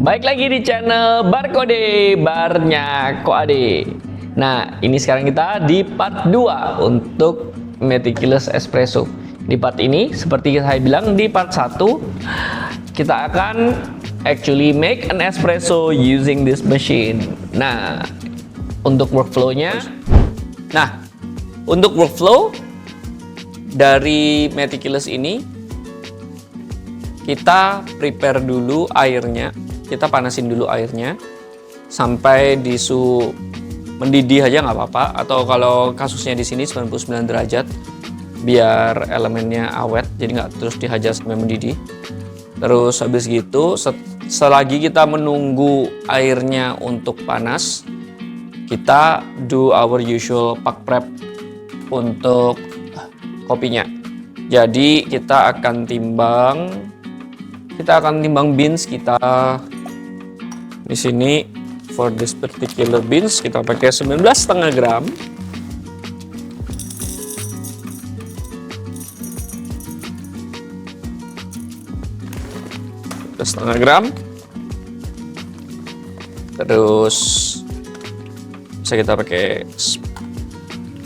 Baik lagi di channel Barkode, barnya Koade. Nah, ini sekarang kita di part 2 untuk Meticulous Espresso. Di part ini, seperti saya bilang di part 1, kita akan actually make an espresso using this machine. Nah, untuk workflow-nya, dari Meticulous ini, kita prepare dulu airnya. Kita panasin dulu airnya sampai di suhu mendidih aja nggak apa-apa, atau kalau kasusnya di sini 99 derajat biar elemennya awet, jadi nggak terus dihajar sampai mendidih. Terus habis gitu, selagi kita menunggu airnya untuk panas, kita do our usual pack prep untuk kopinya. Jadi kita akan timbang beans kita. Di sini for this particular beans kita pakai 19,5 gram. Setengah gram. Terus bisa kita pakai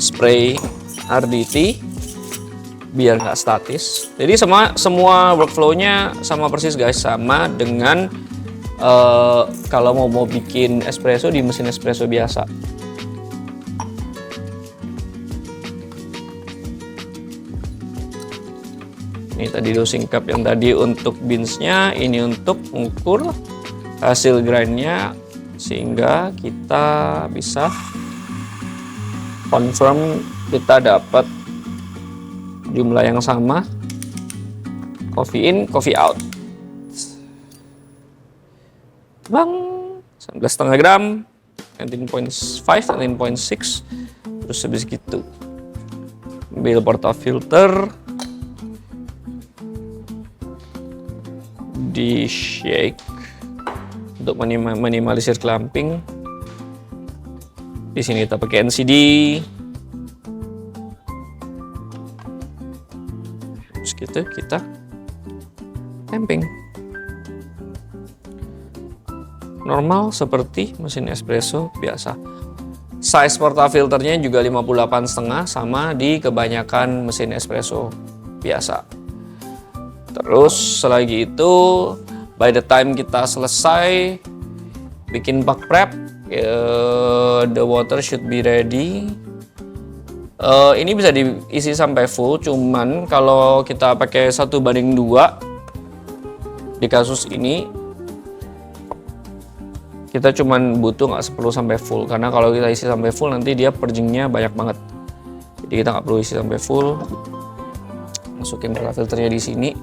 spray RDT biar nggak statis. Jadi semua workflow-nya sama persis guys, sama dengan kalau mau bikin espresso di mesin espresso biasa. Ini tadi dosing cup yang tadi untuk beansnya, ini untuk mengukur hasil grindnya sehingga kita bisa confirm kita dapat jumlah yang sama, coffee in, coffee out. Bang, 19,5 gram, 19.5, 19.6, terus habis gitu ambil portafilter, di shake untuk minimalisir clumping. Di sini kita pakai NCD. Terus gitu kita tamping. Normal seperti mesin espresso biasa. Size portafilternya juga 58,5 sama di kebanyakan mesin espresso biasa. Terus selagi itu, by the time kita selesai bikin pack prep, the water should be ready. Ini bisa diisi sampai full, cuman kalau kita pakai 1:2 di kasus ini, kita cuman butuh nggak 10 sampai full, karena kalau kita isi sampai full nanti dia purgingnya banyak banget. Jadi kita nggak perlu isi sampai full. Masukin portafilternya di sini.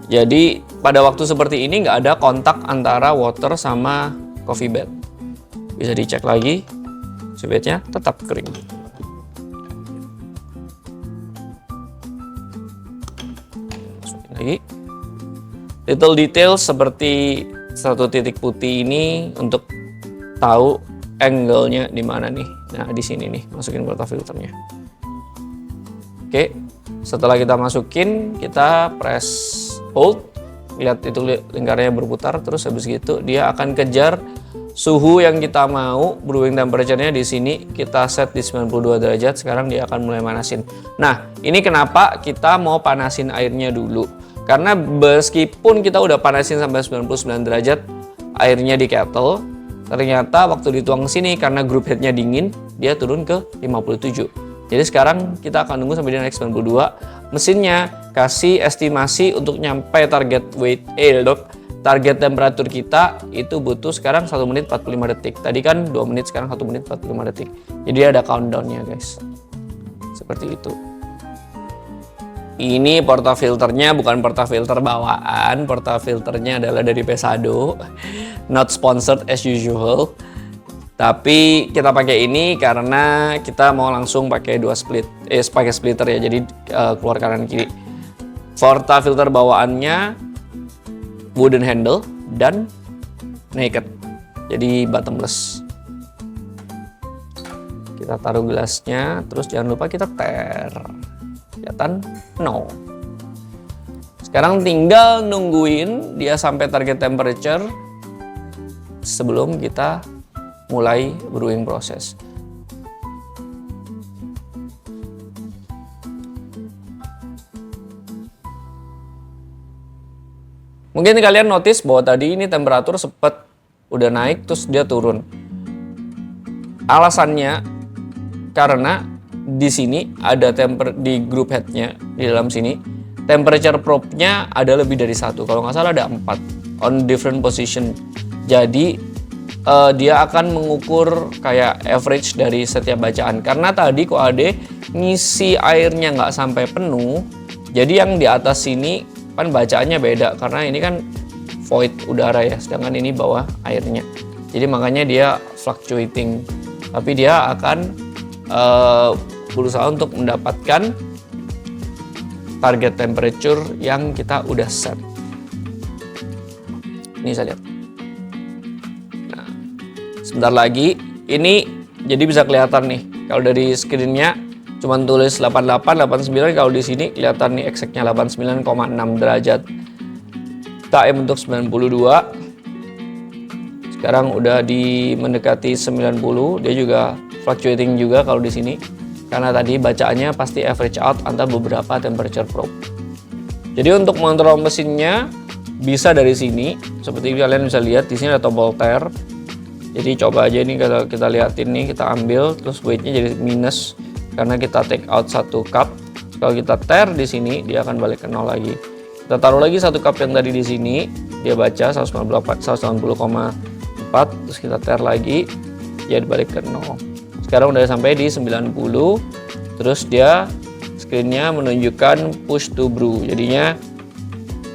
Jadi pada waktu seperti ini nggak ada kontak antara water sama coffee bed. Bisa dicek lagi, coffee bednya tetap kering. Masukin lagi. Little detail seperti satu titik putih ini untuk tahu angle-nya di mana nih. Nah, di sini nih, masukin portafilternya. Oke, setelah kita masukin, kita press hold. Lihat itu lingkarannya berputar, terus habis gitu dia akan kejar suhu yang kita mau. Brewing temperature-nya di sini kita set di 92 derajat. Sekarang dia akan mulai manasin. Nah, ini kenapa kita mau panasin airnya dulu. Karena meskipun kita udah panasin sampai 99 derajat airnya di kettle, ternyata waktu dituang ke sini karena group headnya dingin, dia turun ke 57. Jadi sekarang kita akan nunggu sampai dia naik 92. Mesinnya kasih estimasi untuk nyampe target target temperatur kita itu butuh sekarang 1 menit 45 detik. Tadi kan 2 menit, sekarang 1 menit 45 detik. Jadi ada countdown-nya guys. Seperti itu. Ini portafilternya bukan portafilter bawaan, portafilternya adalah dari Pesado, not sponsored as usual. Tapi kita pakai ini karena kita mau langsung pakai pakai splitter ya, jadi keluar kanan kiri. Portafilter bawaannya wooden handle dan naked, jadi bottomless. Kita taruh gelasnya, terus jangan lupa kita ter. Kelihatan? No. Sekarang tinggal nungguin dia sampai target temperature sebelum kita mulai brewing proses. Mungkin kalian notice bahwa tadi ini temperatur sempat udah naik terus dia turun. Alasannya karena di sini ada di group headnya di dalam sini temperature probe-nya ada lebih dari satu. Kalau nggak salah ada 4 on different position. Jadi dia akan mengukur kayak average dari setiap bacaan. Karena tadi QAD ngisi airnya nggak sampai penuh. Jadi yang di atas sini kan bacaannya beda karena ini kan void udara ya, sedangkan ini bawah airnya. Jadi makanya dia fluctuating. Tapi dia akan berusaha untuk mendapatkan target temperature yang kita udah set. Ini saya lihat. Nah, sebentar lagi ini jadi bisa kelihatan nih. Kalau dari screen-nya cuman tulis 88, 89, kalau di sini kelihatan nih exactnya 89,6 derajat. KM untuk 92. Sekarang udah mendekati 90, dia juga fluctuating juga kalau di sini. Karena tadi bacaannya pasti average out antara beberapa temperature probe. Jadi untuk mengontrol mesinnya bisa dari sini, seperti kalian bisa lihat di sini ada tombol tare. Jadi coba aja nih kita liatin nih, kita ambil terus weight-nya jadi minus karena kita take out 1 cup. Kalau kita tare di sini dia akan balik ke 0 lagi. Kita taruh lagi 1 cup yang tadi di sini, dia baca 190,4, terus kita tare lagi, dia balik ke 0. Sekarang udah sampai di 90, terus dia screen-nya menunjukkan push to brew. Jadinya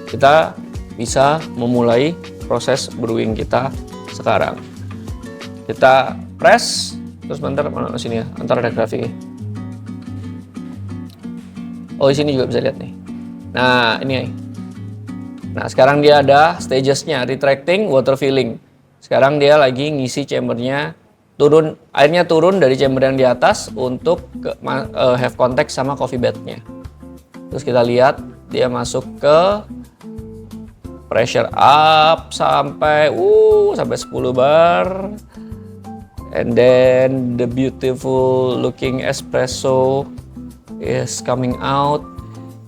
kita bisa memulai proses brewing kita sekarang. Kita press, terus bentar mana sini ya, antara ada grafiknya. Oh, di sini juga bisa lihat nih. Nah, ini. Nah, sekarang dia ada stages-nya, retracting, water filling. Sekarang dia lagi ngisi chambernya, airnya turun dari chamber yang di atas untuk have contact sama coffee bed-nya. Terus kita lihat dia masuk ke pressure up sampai 10 bar. And then the beautiful looking espresso is coming out.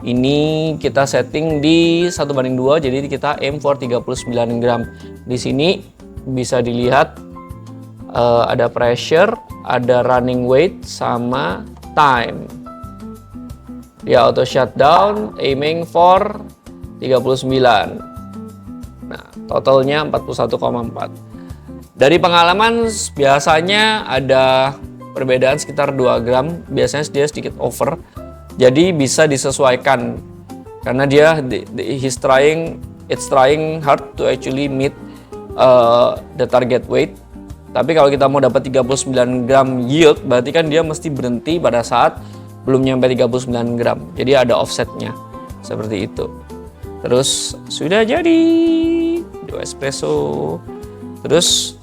Ini kita setting di 1:2, jadi kita aim for 39 gram. Di sini bisa dilihat ada pressure, ada running weight, sama time. Dia auto shutdown, aiming for 39. Nah, totalnya 41,4. Dari pengalaman biasanya ada perbedaan sekitar 2 gram, biasanya dia sedikit over. Jadi bisa disesuaikan karena dia it's trying hard to actually meet the target weight. Tapi kalau kita mau dapat 39 gram yield, berarti kan dia mesti berhenti pada saat belum nyampe 39 gram. Jadi ada offsetnya seperti itu. Terus sudah jadi 2 espresso. Terus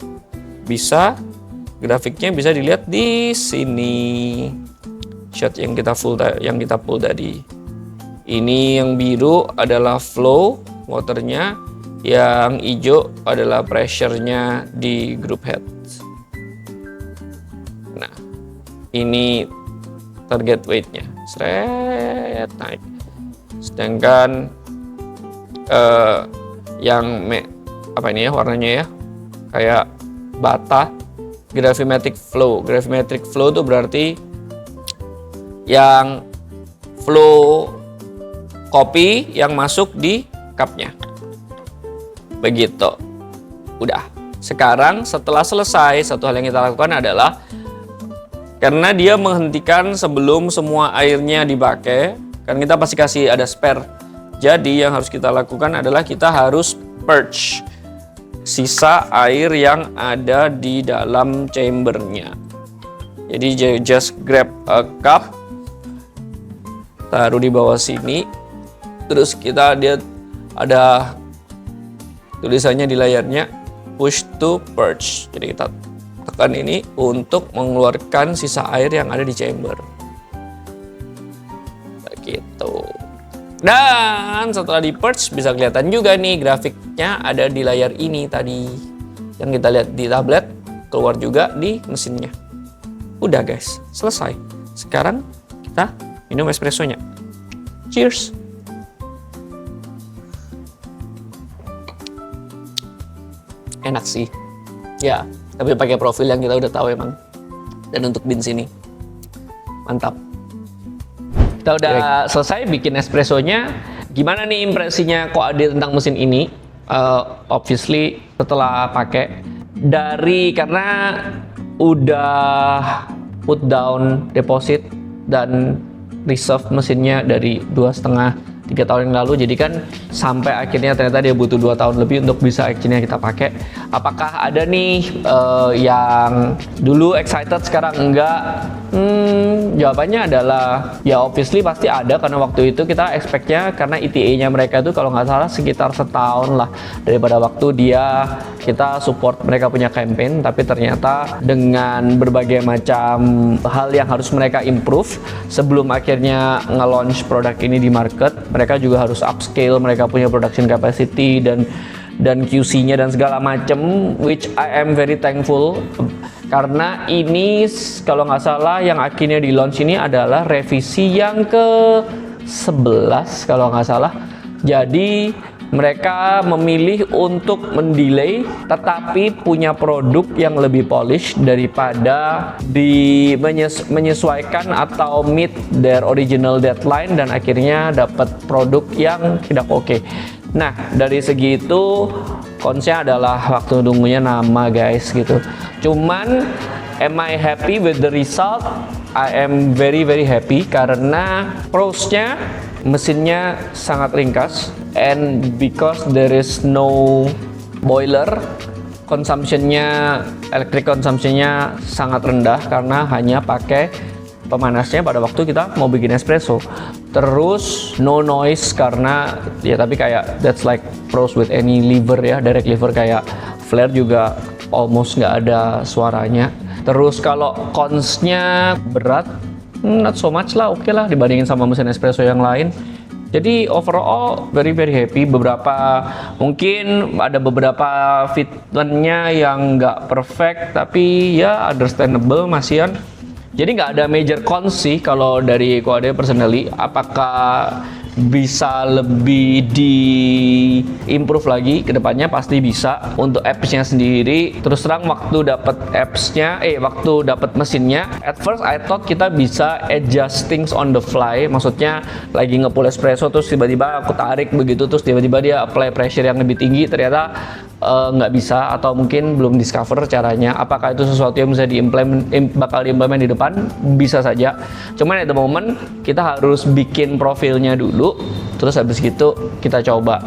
grafiknya bisa dilihat di sini. Shot yang kita pull tadi. Ini yang biru adalah flow waternya, yang hijau adalah pressure-nya di group head. Nah, ini target weight-nya, seret naik. Sedangkan apa ini ya warnanya ya, kayak bata, gravimetric flow. Gravimetric flow itu berarti yang flow kopi yang masuk di cupnya. Begitu. Udah. Sekarang setelah selesai, satu hal yang kita lakukan adalah karena dia menghentikan sebelum semua airnya dipakai, kan kita pasti kasih ada spare. Jadi yang harus kita lakukan adalah kita harus purge sisa air yang ada di dalam chambernya. Jadi just grab a cup, taruh di bawah sini, terus dia ada tulisannya di layarnya push to purge. Jadi kita tekan ini untuk mengeluarkan sisa air yang ada di chamber. Begitu. Dan setelah di purge bisa kelihatan juga nih grafiknya ada di layar ini tadi. yang kita lihat di tablet keluar juga di mesinnya. Udah guys, selesai. Sekarang kita minum espressonya. Cheers. Enak sih. Ya, tapi pakai profil yang kita udah tahu emang. Dan untuk beans ini mantap. Kita udah selesai bikin espressonya. Gimana nih impresinya Koade tentang mesin ini? Obviously setelah pakai karena udah put down deposit dan reserve mesinnya dari 2,5-3 tahun yang lalu, jadi kan sampai akhirnya ternyata dia butuh 2 tahun lebih untuk bisa akhirnya kita pakai. Apakah ada nih yang dulu excited sekarang enggak? Jawabannya adalah ya obviously pasti ada, karena waktu itu kita expect-nya karena ETA-nya mereka itu kalau nggak salah sekitar setahun lah daripada waktu kita support mereka punya campaign, tapi ternyata dengan berbagai macam hal yang harus mereka improve sebelum akhirnya nge-launch produk ini di market, mereka juga harus upscale mereka punya production capacity dan QC-nya dan segala macam, which I am very thankful karena ini kalau nggak salah yang akhirnya di launch ini adalah revisi yang ke-11 kalau nggak salah. Jadi mereka memilih untuk mendelay tetapi punya produk yang lebih polish daripada menyesuaikan atau meet their original deadline dan akhirnya dapat produk yang tidak oke. Nah, dari segi itu konsnya adalah waktu nunggunya nama guys gitu. Cuman am I happy with the result? I am very happy karena pros-nya mesinnya sangat ringkas, and because there is no boiler, electric consumption-nya sangat rendah karena hanya pakai pemanasnya pada waktu kita mau bikin espresso. Terus no noise karena ya tapi kayak that's like pros with any lever ya, direct lever kayak flare juga almost nggak ada suaranya. Terus kalau cons-nya berat, not so much lah, oke lah dibandingin sama mesin espresso yang lain. Jadi overall very happy. Mungkin ada beberapa fitmentnya yang nggak perfect, tapi ya understandable masihan. Jadi nggak ada major cons sih kalau dari Koade personally. Apakah bisa lebih di-improve lagi ke depannya? Pasti bisa. Untuk apps-nya sendiri, terus terang waktu dapat waktu dapat mesinnya, at first I thought kita bisa adjust things on the fly. Maksudnya lagi nge-pull espresso terus tiba-tiba aku tarik begitu, terus tiba-tiba dia apply pressure yang lebih tinggi. Ternyata nggak bisa, atau mungkin belum discover caranya. Apakah itu sesuatu yang bisa bakal diimplement di depan? Bisa saja. Cuman at the moment kita harus bikin profilnya dulu, terus habis gitu kita coba.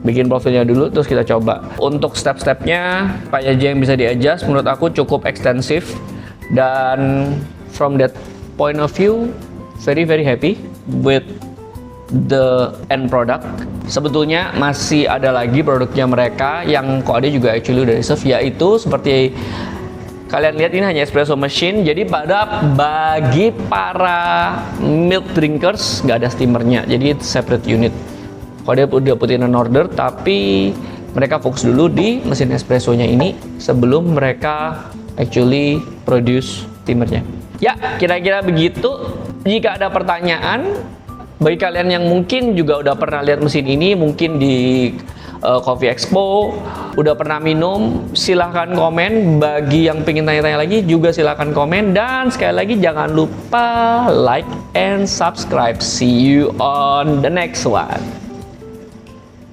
Bikin profilnya dulu, terus kita coba. Untuk step-stepnya apa aja yang bisa di-adjust, menurut aku cukup ekstensif. Dan from that point of view, very happy with the end product. Sebetulnya masih ada lagi produknya mereka yang Koade juga actually udah reserve, yaitu seperti kalian lihat ini hanya espresso machine. Jadi bagi para milk drinkers nggak ada steamernya, jadi it's separate unit. Koade udah putin an order, tapi mereka fokus dulu di mesin espressonya ini sebelum mereka actually produce steamernya. Ya, kira-kira begitu. Jika ada pertanyaan bagi kalian yang mungkin juga udah pernah lihat mesin ini, mungkin di Coffee Expo udah pernah minum, silahkan komen. Bagi yang pengen tanya-tanya lagi juga silahkan komen. Dan sekali lagi jangan lupa like and subscribe. See you on the next one.